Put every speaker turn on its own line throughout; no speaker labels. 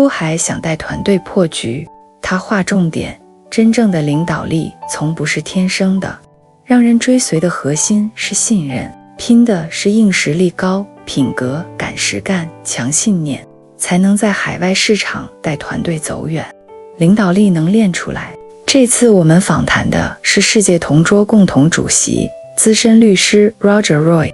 初还想带团队破局，他划重点，真正的领导力从不是天生的，让人追随的核心是信任，拼的是硬实力高、品格、敢实干、强信念，才能在海外市场带团队走远。领导力能练出来。这次我们访谈的是世界同桌共同主席、资深律师 Roger Roy。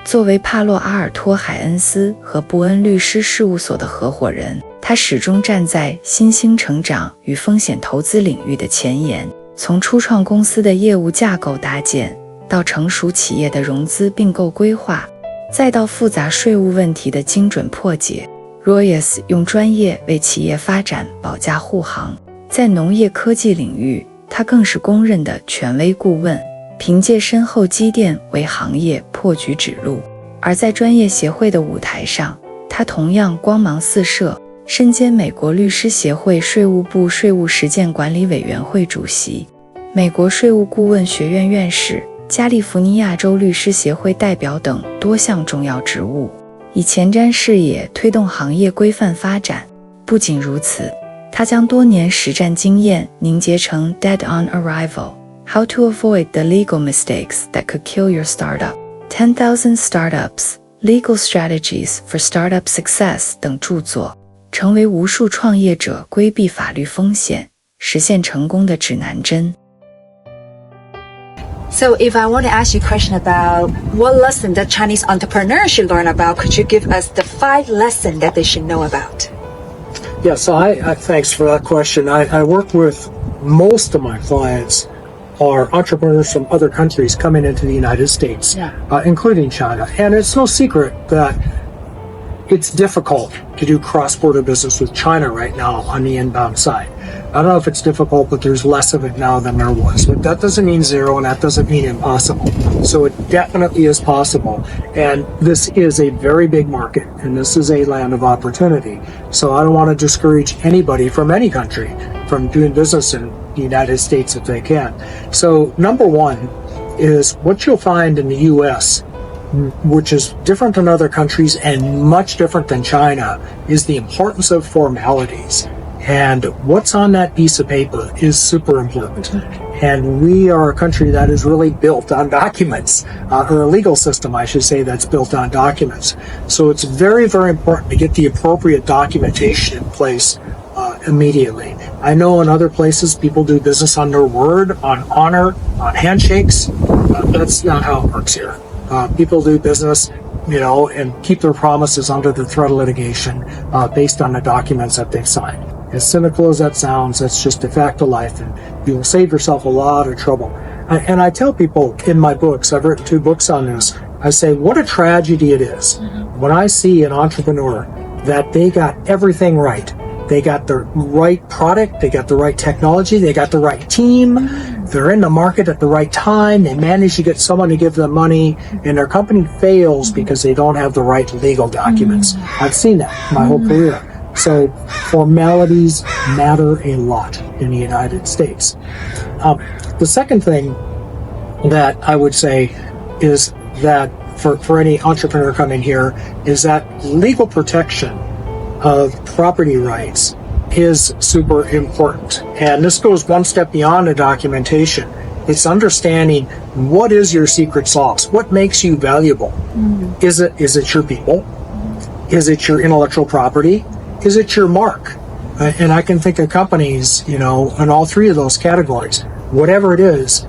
作为帕洛阿尔托海恩斯和布恩律师事务所的合伙人，他始终站在新兴成长与风险投资领域的前沿，从初创公司的业务架构搭建，到成熟企业的融资并购规划，再到复杂税务问题的精准破解。Royce 用专业为企业发展保驾护航，在农业科技领域，他更是公认的权威顾问，凭借深厚积淀为行业破局指路。而在专业协会的舞台上，他同样光芒四射，身兼美国律师协会税务部税务实践管理委员会主席、美国税务顾问学院院士、加利福尼亚州律师协会代表等多项重要职务，以前瞻视野推动行业规范发展。不仅如此，他将多年实战经验凝结成 Dead on Arrival: How to Avoid the Legal Mistakes That Could Kill Your Startup, 10,000 Startups, Legal Strategies for Startup Success 等著作，成为无数创业者规避法律风险、实现成功的指南针。
So if I want to ask you a question about what lesson that Chinese entrepreneurs should learn about, could you give us the 5 lessons that they should know about?
Yeah, so thanks for that question. I work with most of my clients are entrepreneurs from other countries coming into the United States, including China. And it's no secret that it's difficult to do cross-border business with China right now on the inbound side. I don't know if it's difficult, but there's less of it now than there was. But that doesn't mean zero, and that doesn't mean impossible. So it definitely is possible. And this is a very big market, and this is a land of opportunity. So I don't want to discourage anybody from any country from doing business in the United States if they can. So number one is what you'll find in the U.S., which is different than other countries and much different than China, is the importance of formalities. And what's on that piece of paper is super important. And we are a country that is really built on documents, or a legal system, I should say, that's built on documents. So it's very, very important to get the appropriate documentation in place immediately. I know in other places people do business on their word, on honor, on handshakes. That's not how it works here. People do business, and keep their promises under the threat of litigation based on the documents that they've signed. As cynical as that sounds, that's just a fact of life, and you will save yourself a lot of trouble. And I tell people in my books, I've written 2 books on this, I say, what a tragedy it is when I see an entrepreneur that they got everything right. They got the right product, they got the right technology, they got the right team, they're in the market at the right time, they manage to get someone to give them money, and their company fails because they don't have the right legal documents. I've seen that my whole career. So formalities matter a lot in the United States. The second thing that I would say is that for any entrepreneur coming here is that legal protection of property rights is super important. And this goes one step beyond the documentation. It's understanding what is your secret sauce? What makes you valuable? Is it your people? Is it your intellectual property? Is it your mark? And I can think of companies, in all 3 of those categories. Whatever it is,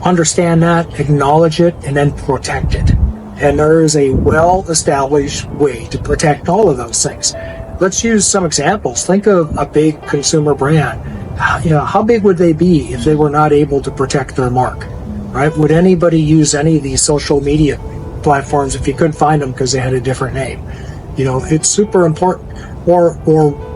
understand that, acknowledge it, and then protect it. And there is a well-established way to protect all of those things. Let's use some examples. Think of a big consumer brand. How big would they be if they were not able to protect their mark, right? Would anybody use any of these social media platforms if you couldn't find them because they had a different name? It's super important. Or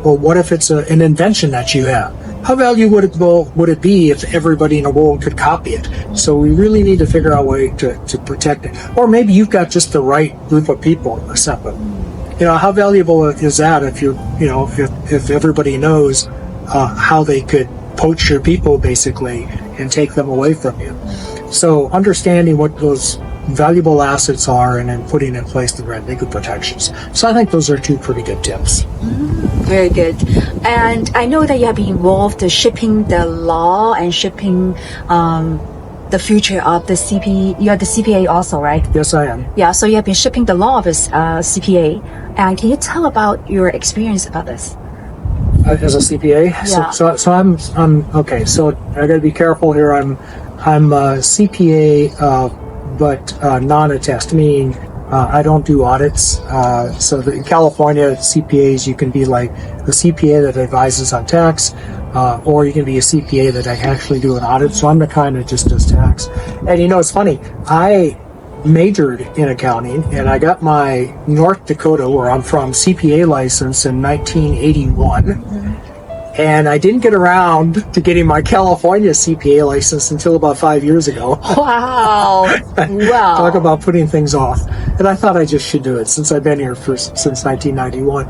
what if it's an invention that you have? How valuable would it be if everybody in the world could copy it? So we really need to figure out a way to protect it. Or maybe you've got just the right group of people assembled. How valuable is that if everybody knows how they could poach your people basically and take them away from you? So understanding what those valuable assets are, and then putting in place the right legal protections. So I think those are two pretty good tips.
Very good. And I know that you have been involved in shaping the law and shaping the future of the CPA. You're the CPA also, right?
Yes, I am.
Yeah, so you have been shaping the law of a CPA. And can you tell about your experience about this?
As a CPA?
Yeah.
So I'm okay. So I got to be careful here. I'm a CPA, but non-attest, meaning I don't do audits. So in California, CPAs, you can be like the CPA that advises on tax, or you can be a CPA that actually do an audit. So I'm the kind that just does tax. And it's funny, I majored in accounting, and I got my North Dakota, where I'm from, CPA license in 1981. And I didn't get around to getting my California CPA license until about 5 years ago.
Wow. Wow.
Talk about putting things off. And I thought I just should do it since I've been here since 1991.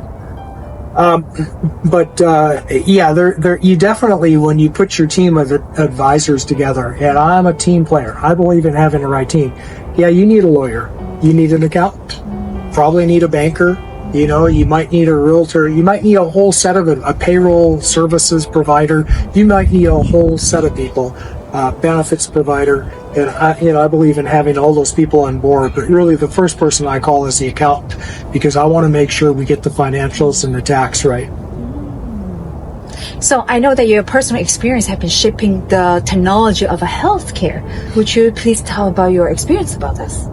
You definitely, when you put your team of advisors together, and I'm a team player, I believe in having the right team. Yeah, you need a lawyer. You need an accountant. Probably need a banker. You might need a realtor. You might need a whole set of a payroll services provider. You might need a whole set of people, benefits provider. And I believe in having all those people on board. But really, the first person I call is the accountant, because I want to make sure we get the financials and the tax right.
So I know that your personal experience has been shaping the technology of a healthcare. Would you please tell about your experience about this?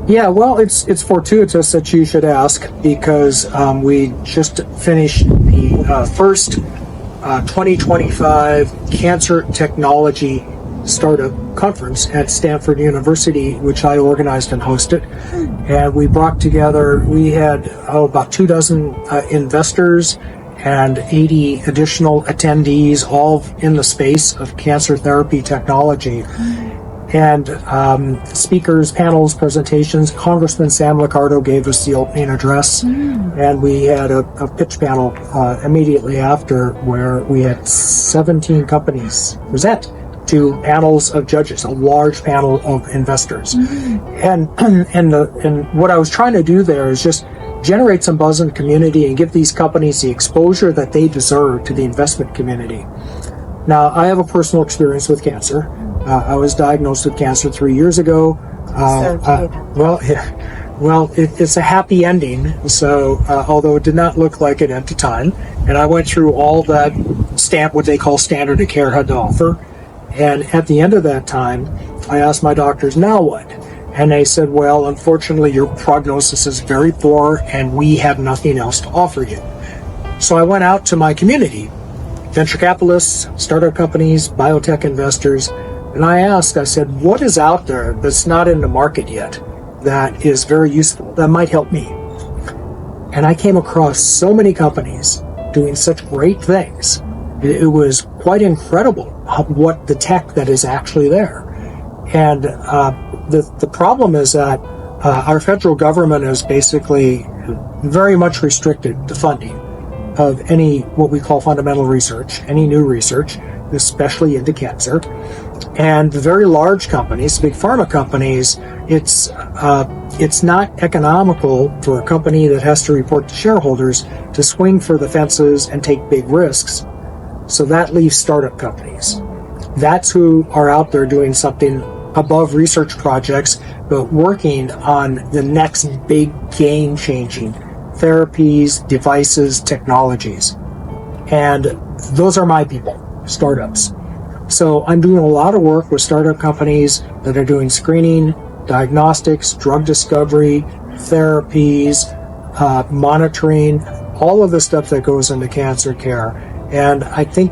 Yeah, well, it's fortuitous that you should ask, because we just finished the first 2025 Cancer Technology Startup Conference at Stanford University, which I organized and hosted. And we brought together, we had about 24 investors and 80 additional attendees, all in the space of cancer therapy technology. And speakers, panels, presentations. Congressman Sam Liccardo gave us the opening address, and we had a pitch panel immediately after, where we had 17 companies present to panels of judges, a large panel of investors. And what I was trying to do there is just generate some buzz in the community and give these companies the exposure that they deserve to the investment community. Now, I have a personal experience with cancer. I was diagnosed with cancer 3 years ago. It's a happy ending. So, although it did not look like it at the time, and I went through all that what they call standard of care had to offer. And at the end of that time, I asked my doctors, now what? And they said, well, unfortunately, your prognosis is very poor, and we have nothing else to offer you. So I went out to my community, venture capitalists, startup companies, biotech investors, and I said, what is out there that's not in the market yet that is very useful, that might help me? And I came across so many companies doing such great things. It was quite incredible what the tech that is actually there. And the problem is that our federal government is basically very much restricted the funding of any what we call fundamental research, any new research, especially into cancer. And the very large companies, big pharma companies, it's not economical for a company that has to report to shareholders to swing for the fences and take big risks. So that leaves startup companies. That's who are out there doing something above research projects, but working on the next big game-changing therapies, devices, technologies. And those are my people, startups. So I'm doing a lot of work with startup companies that are doing screening, diagnostics, drug discovery, therapies, monitoring, all of the stuff that goes into cancer care. And I think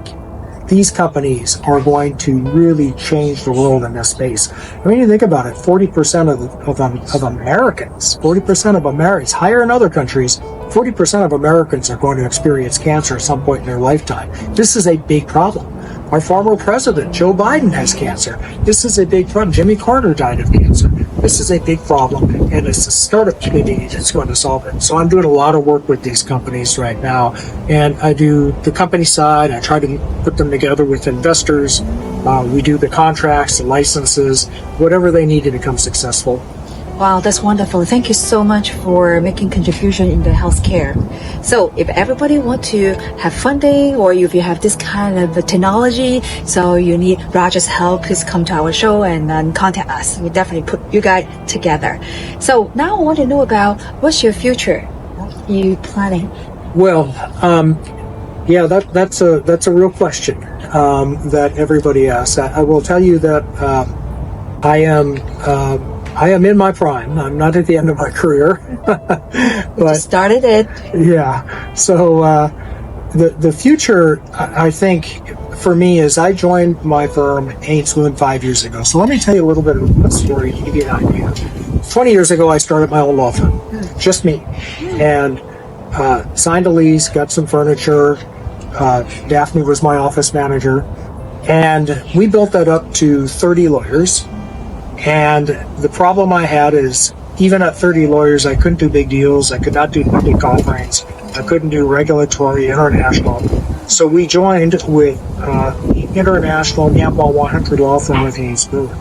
these companies are going to really change the world in this space. I mean, you think about it, 40% of Americans, 40% of Americans, higher in other countries, 40% of Americans are going to experience cancer at some point in their lifetime. This is a big problem. Our former president, Joe Biden, has cancer. This is a big problem. Jimmy Carter died of cancer. This is a big problem, and it's the startup community that's going to solve it. So I'm doing a lot of work with these companies right now, and I do the company side. I try to put them together with investors, We do the contracts, the licenses, whatever they need to become successful.
Wow, that's wonderful. Thank you so much for making contribution in the healthcare. So if everybody want to have funding or if you have this kind of technology, so you need Roger's help, please come to our show and contact us. We definitely put you guys together. So now I want to know about what's your future? What are you planning?
Well, yeah, that's a real question that everybody asks. I will tell you that I am in my prime. I'm not at the end of my career,
You just started it.
yeah. So the future, I think, for me is I joined my firm Ainsworth 5 years ago. So let me tell you a little bit of a story to give you an idea. 20 years ago, I started my own law firm, just me, and signed a lease, got some furniture. Daphne was my office manager, and we built that up to 30 lawyers. And the problem I had is, even at 30 lawyers, I couldn't do big deals. I could not do public offerings. I couldn't do regulatory, international. So we joined with international Yamball 100 law firm with Ainsworth,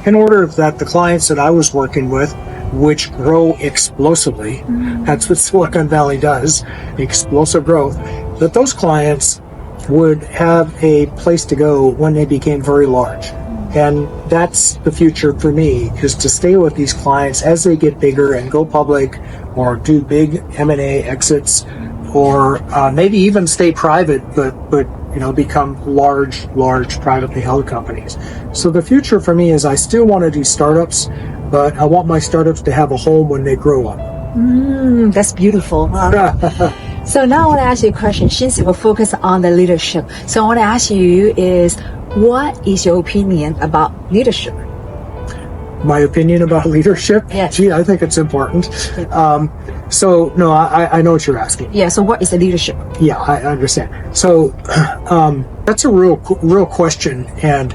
in order that the clients that I was working with, which grow explosively, that's what Silicon Valley does, explosive growth, that those clients would have a place to go when they became very large. And that's the future for me, is to stay with these clients as they get bigger and go public or do big M&A exits, or maybe even stay private, but become large privately held companies. So the future for me is I still want to do startups, but I want my startups to have a home when they grow up.
That's beautiful. So now I want to ask you a question. Since you will focus on the leadership, so I want to ask you is, what is your opinion about leadership?
My opinion about leadership?
Yes.
Gee, I think it's important. So, no, I know what you're asking.
Yeah, so what is the leadership?
Yeah, I understand. So, that's a real question, and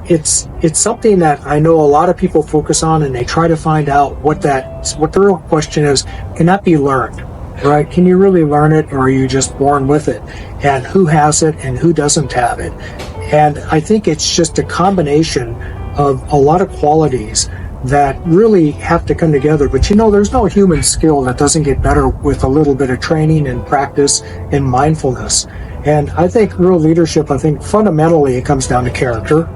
it's something that I know a lot of people focus on, and they try to find out what the real question is. Can that be learned? Right? Can you really learn it, or are you just born with it? And who has it and who doesn't have it? And I think it's just a combination of a lot of qualities that really have to come together. But there's no human skill that doesn't get better with a little bit of training and practice and mindfulness. And I think real leadership, fundamentally it comes down to character.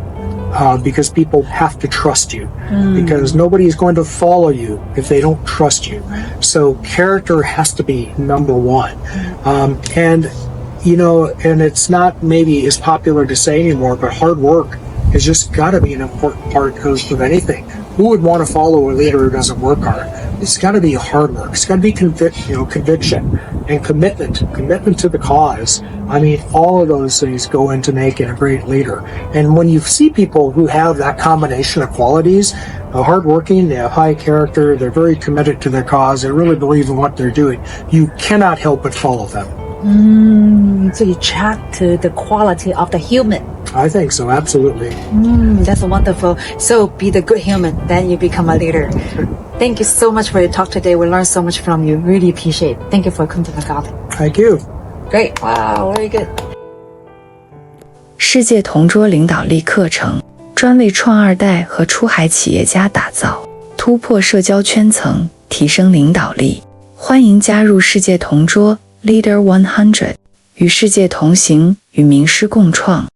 Because people have to trust you, because nobody is going to follow you if they don't trust you. So character has to be number one. And it's not maybe as popular to say anymore, but hard work has just got to be an important part of anything. Who would want to follow a leader who doesn't work hard? It's got to be hard work. It's got to be conviction and commitment to the cause. All of those things go into making a great leader. And when you see people who have that combination of qualities, hardworking, they have high character, they're very committed to their cause, they really believe in what they're doing, you cannot help but follow them.
So you track to the quality of the human.
I think so, absolutely.
That's wonderful. So be the good human, then you become a leader. Thank you so much for your talk today. We learned so much from you. Really appreciate it. Thank you for coming to the garden.
Thank you.
Great. Wow, very good.
世界同桌领导力课程专为创二代和出海企业家打造，突破社交圈层，提升领导力。欢迎加入世界同桌 Leader 100，与世界同行，与名师共创。